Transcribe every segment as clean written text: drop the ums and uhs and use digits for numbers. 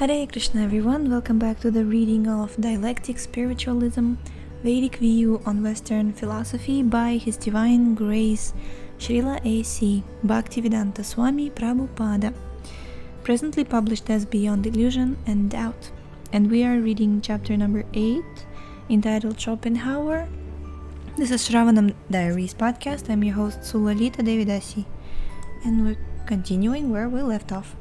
Hare Krishna everyone, welcome back to the reading of Dialectic, Spiritualism, Vedic View on Western Philosophy by His Divine Grace Srila A.C. Bhaktivedanta Swami Prabhupada, presently published as Beyond Illusion and Doubt. And we are reading chapter number 8, entitled Schopenhauer. This is Shravanam Diaries podcast. I'm your host Sulalita Devidasi, and we're continuing where we left off.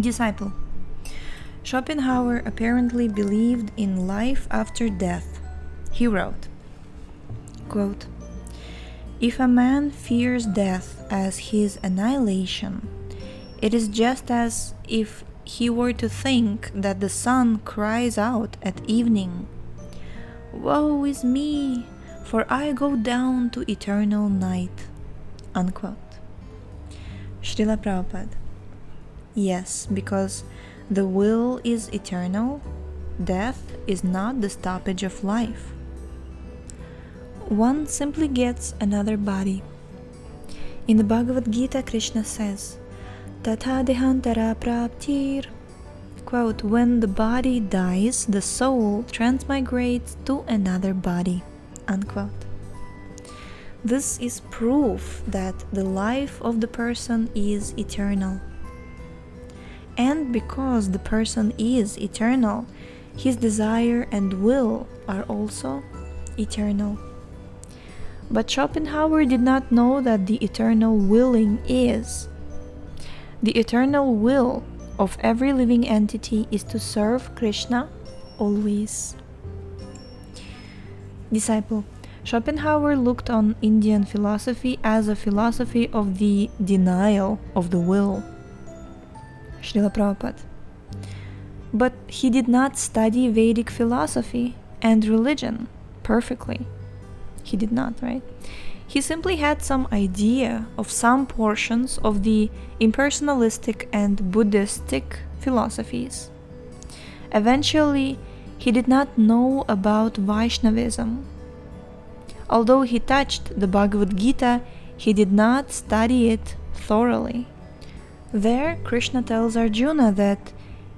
Disciple. Schopenhauer apparently believed in life after death. He wrote, quote, "If a man fears death as his annihilation, it is just as if he were to think that the sun cries out at evening, 'Woe is me, for I go down to eternal night.'" Unquote. Srila Prabhupada. Yes, because the will is eternal, death is not the stoppage of life. One simply gets another body. In the Bhagavad Gita, Krishna says, "Tatha dehantara praptir," quote, "when the body dies, the soul transmigrates to another body," unquote. This is proof that the life of the person is eternal. And because the person is eternal, his desire and will are also eternal. But Schopenhauer did not know that the eternal willing is. The eternal will of every living entity is to serve Krishna always. Disciple. Schopenhauer looked on Indian philosophy as a philosophy of the denial of the will. Srila Prabhupada. But he did not study Vedic philosophy and religion perfectly. He did not, right? He simply had some idea of some portions of the impersonalistic and Buddhistic philosophies. Eventually, he did not know about Vaishnavism. Although he touched the Bhagavad Gita, he did not study it thoroughly. There, Krishna tells Arjuna that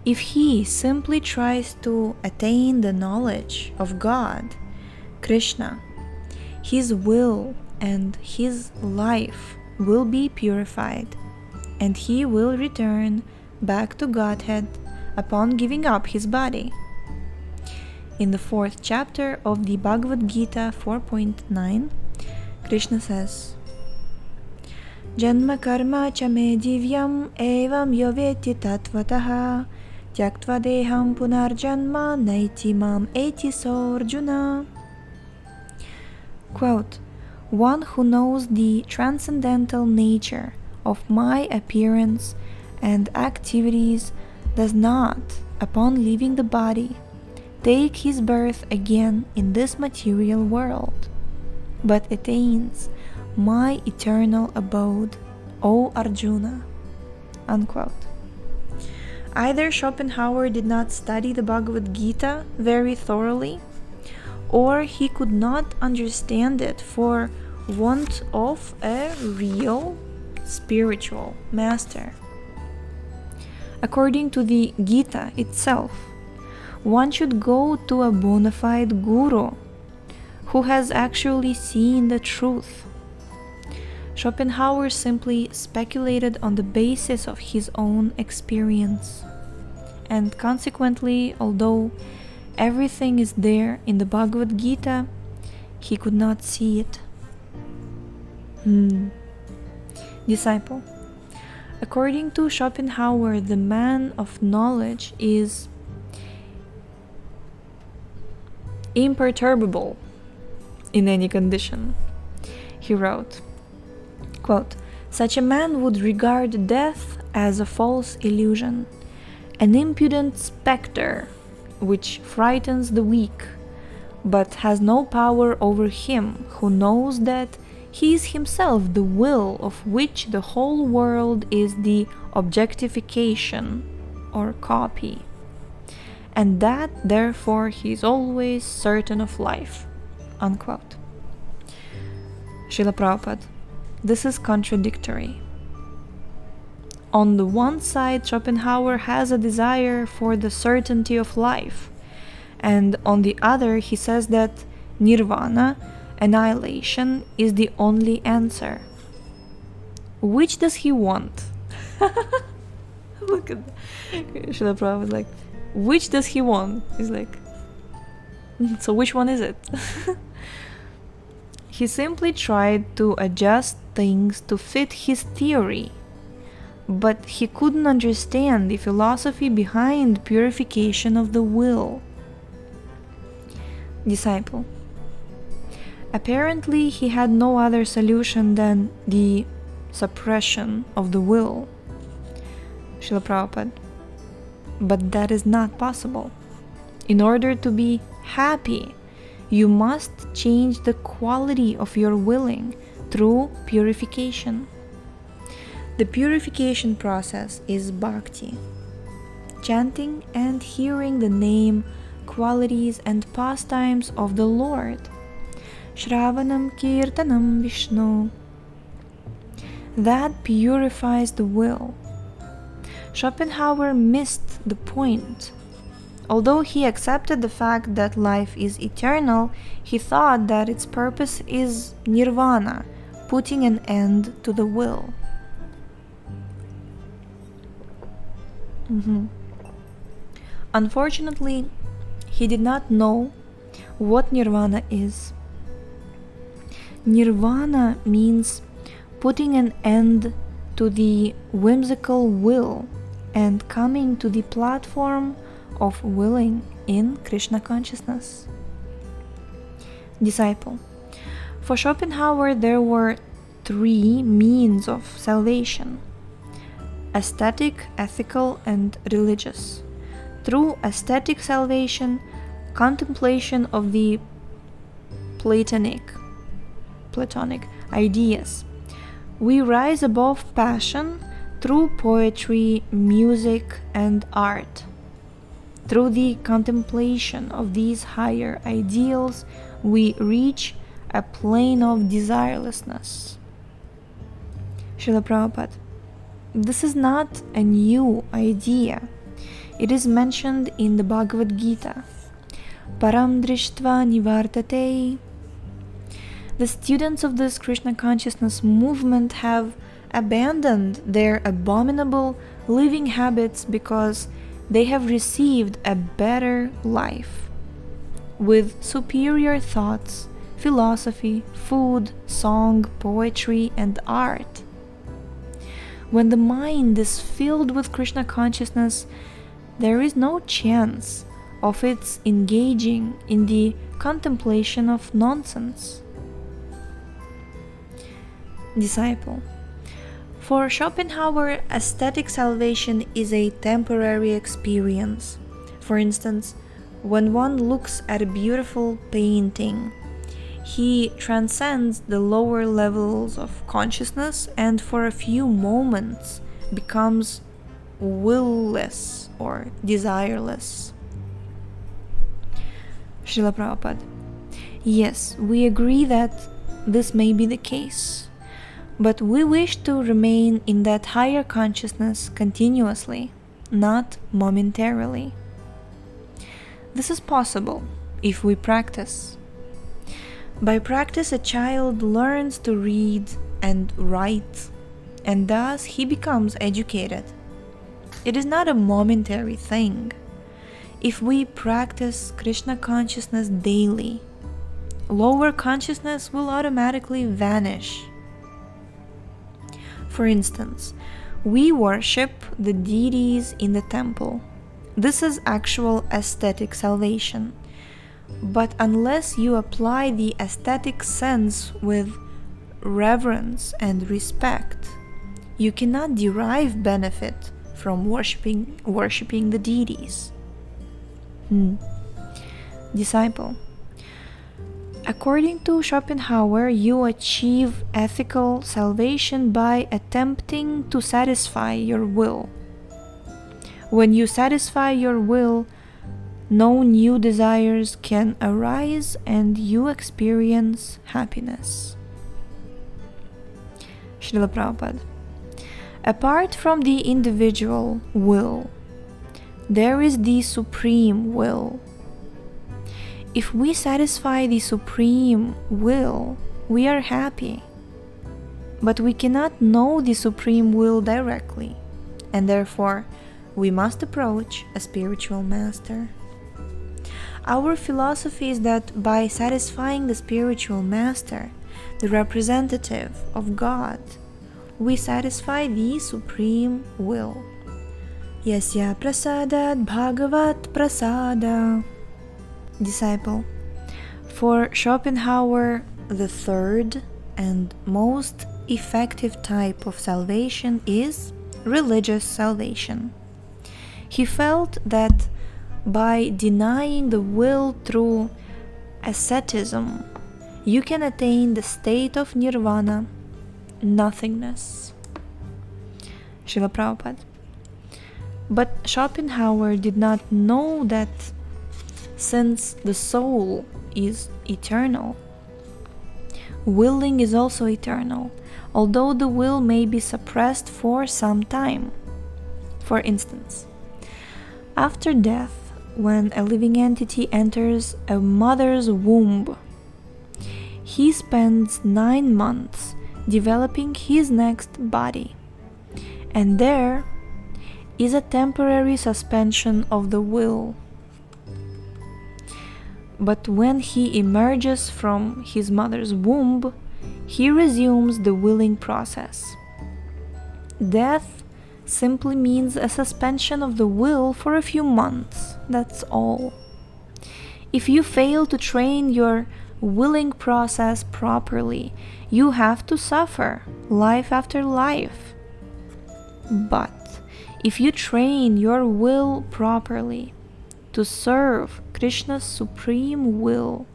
if he simply tries to attain the knowledge of God, Krishna, his will and his life will be purified, and he will return back to Godhead upon giving up his body. In the 4th chapter of the Bhagavad Gita 4.9, Krishna says, "Janma karma cha me divyam evam yoveti tatvataha tyaktva deham punarjanma naiti mam eti so Arjuna." Quote, "One who knows the transcendental nature of my appearance and activities does not, upon leaving the body, take his birth again in this material world, but attains my eternal abode, O Arjuna." Unquote. Either Schopenhauer did not study the Bhagavad Gita very thoroughly, or he could not understand it for want of a real spiritual master. According to the Gita itself, one should go to a bona fide guru who has actually seen the truth. Schopenhauer simply speculated on the basis of his own experience, and consequently, although everything is there in the Bhagavad Gita, he could not see it. Disciple. According to Schopenhauer, the man of knowledge is imperturbable in any condition. He wrote, quote, "Such a man would regard death as a false illusion, an impudent specter which frightens the weak, but has no power over him who knows that he is himself the will of which the whole world is the objectification or copy, and that therefore he is always certain of life." Unquote. Srila Prabhupada. This is contradictory. On the one side, Schopenhauer has a desire for the certainty of life, and on the other, he says that nirvana, annihilation, is the only answer. Which does he want? Look at that. Srila Prabhupada was like, which does he want? He's like, so which one is it? He simply tried to adjust things to fit his theory, but he couldn't understand the philosophy behind purification of the will. Disciple. Apparently, he had no other solution than the suppression of the will. Srila Prabhupada. But that is not possible. In order to be happy, you must change the quality of your willing through purification. The purification process is bhakti, chanting and hearing the name, qualities and pastimes of the Lord. Shravanam Kirtanam Vishnu. That purifies the will. Schopenhauer missed the point. Although he accepted the fact that life is eternal, he thought that its purpose is nirvana, putting an end to the will. Unfortunately, he did not know what nirvana is. Nirvana means putting an end to the whimsical will and coming to the platform of willing in Krishna consciousness. Disciple. For Schopenhauer, there were 3 means of salvation: aesthetic, ethical, and religious. Through aesthetic salvation, contemplation of the Platonic ideas, we rise above passion through poetry, music, and art. Through the contemplation of these higher ideals, we reach a plane of desirelessness. Srila Prabhupada. This is not a new idea. It is mentioned in the Bhagavad Gita. Param drishtva nivartate. The students of this Krishna consciousness movement have abandoned their abominable living habits because they have received a better life with superior thoughts, philosophy, food, song, poetry, and art. When the mind is filled with Krishna consciousness, there is no chance of its engaging in the contemplation of nonsense. Disciple. For Schopenhauer, aesthetic salvation is a temporary experience. For instance, when one looks at a beautiful painting, he transcends the lower levels of consciousness and for a few moments becomes will-less or desireless. Srila Prabhupada. Yes, we agree that this may be the case, but we wish to remain in that higher consciousness continuously, not momentarily. This is possible if we practice. By practice, a child learns to read and write, and thus he becomes educated. It is not a momentary thing. If we practice Krishna consciousness daily, lower consciousness will automatically vanish. For instance, we worship the deities in the temple. This is actual aesthetic salvation. But unless you apply the aesthetic sense with reverence and respect, you cannot derive benefit from worshipping the deities. Disciple. According to Schopenhauer, you achieve ethical salvation by attempting to satisfy your will. When you satisfy your will, no new desires can arise and you experience happiness. Srila Prabhupada. Apart from the individual will, there is the supreme will. If we satisfy the supreme will, we are happy. But we cannot know the supreme will directly, and therefore we must approach a spiritual master. Our philosophy is that by satisfying the spiritual master, the representative of God, we satisfy the supreme will. Yasya prasadat bhagavat prasada. Disciple. For Schopenhauer, the third and most effective type of salvation is religious salvation. He felt that by denying the will through asceticism, you can attain the state of nirvana, nothingness. Srila Prabhupada. But Schopenhauer did not know that since the soul is eternal, willing is also eternal, although the will may be suppressed for some time. For instance, after death, when a living entity enters a mother's womb, he spends 9 months developing his next body, and there is a temporary suspension of the will. But when he emerges from his mother's womb, he resumes the willing process. Death simply means a suspension of the will for a few months, that's all. If you fail to train your willing process properly, you have to suffer life after life. But if you train your will properly to serve Krishna's supreme will,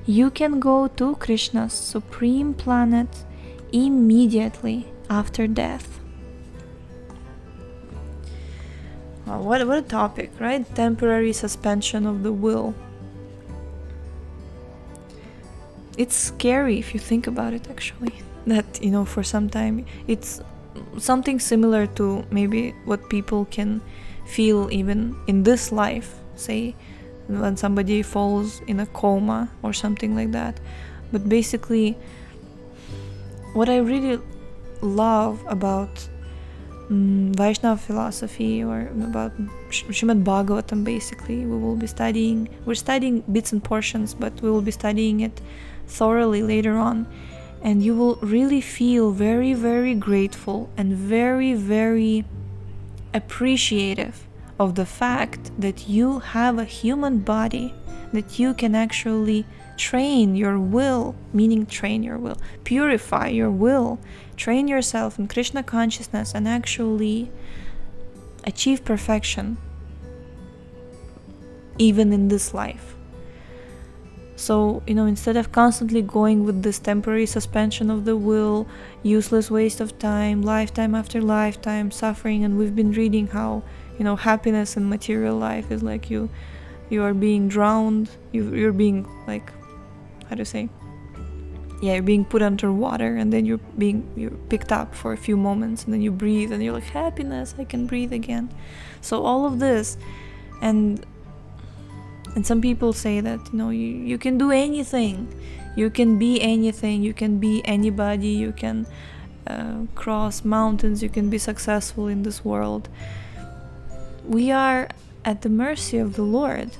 you can go to Krishna's supreme planet immediately after death. Wow, what a topic, right? Temporary suspension of the will. It's scary if you think about it, actually. That, for some time, it's something similar to maybe what people can feel even in this life, say when somebody falls in a coma or something like that. But basically, what I really love about Vaishnava philosophy, or about Srimad Bhagavatam, basically, we're studying bits and portions, but we will be studying it thoroughly later on, and you will really feel very, very grateful and very, very appreciative of the fact that you have a human body, that you can actually train your will, purify your will, train yourself in Krishna consciousness, and actually achieve perfection even in this life. So, instead of constantly going with this temporary suspension of the will, useless waste of time, lifetime after lifetime, suffering, and we've been reading how, happiness in material life is like you are being drowned, you're being like, you're being put under water, and then you're picked up for a few moments, and then you breathe, and you're like, happiness, I can breathe again. So all of this, and some people say that, you can do anything, you can be anything, you can be anybody, you can cross mountains, you can be successful in this world. We are at the mercy of the Lord.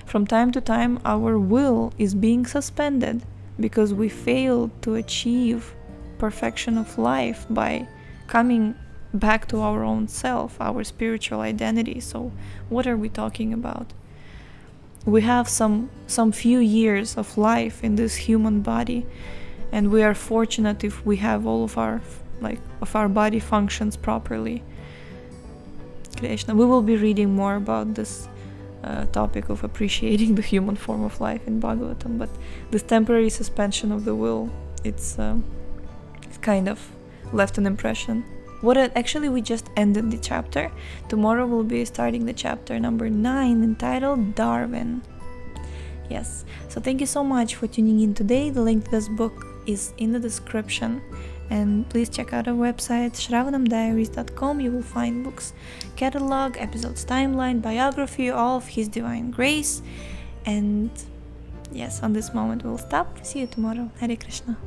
From time to time, our will is being suspended because we failed to achieve perfection of life by coming back to our own self, our spiritual identity. So what are we talking about? We have some few years of life in this human body, and we are fortunate if we have all of our body functions properly. Krishna. We will be reading more about this topic of appreciating the human form of life in Bhagavatam, but this temporary suspension of the will, it's kind of left an impression. We just ended the chapter. Tomorrow we'll be starting the chapter number 9, entitled Darwin. Yes, so thank you so much for tuning in today. The link to this book is in the description, And please check out our website shravanamdiaries.com. You will find books catalog, episodes timeline, biography of His Divine Grace. And yes, on this moment we'll stop. See you tomorrow. Hare Krishna.